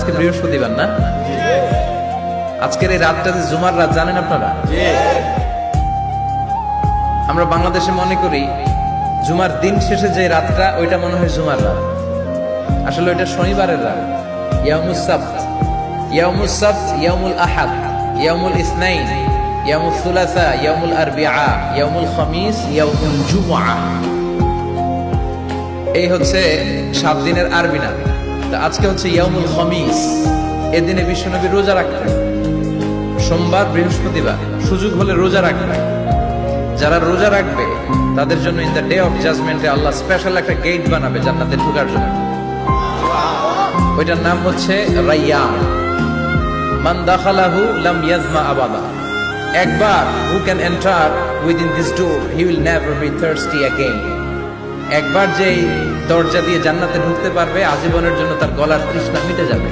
আজকে বৃহস্পতিবার না? আজকের এই রাতটা যে জুমার রাত জানেন আপনারা? আমরা বাংলাদেশে মনে করি জুমার দিন শেষে যে রাতটা ওইটা মনে হয় জুমার রাত, আসলে ওইটা শনিবারের রাত। ইয়াউমুস সাবত, ইয়াউমুস সাবত, ইয়াউমুল আহাদ, ইয়াউমুল ইসনাইন, ইয়াউমুল সুলাসা, ইয়াউমুল আরবিআ, ইয়াউমুল খামিস, ইয়াউমুল জুমআ। এই হচ্ছে 7 দিনের আরবি নাম। তা আজকে হচ্ছে ইয়াউমুল খামিস। এদিনে বিশ্বনবী রোজা রাখতেন। সোমবার, বৃহস্পতিবার সুযোগ হলে রোজা রাখবেন। যারা রোজা রাখবে তাদের জন্য ইন দ্য ডে অফ জাজমেন্টে আল্লাহ স্পেশাল একটা গেট বানাবে জান্নাতে ঢোকার জন্য। ওইটার নাম হচ্ছে রাইয়ান। মান দাখালাহু লাম ইয়াজমা আবাদা। একবার who can enter within this door he will never be thirsty again. একবার যে দরজা দিয়ে জান্নাতে ঢুকতে পারবে আজীবনের জন্য তার গলার তৃষ্ণা মিটে যাবে।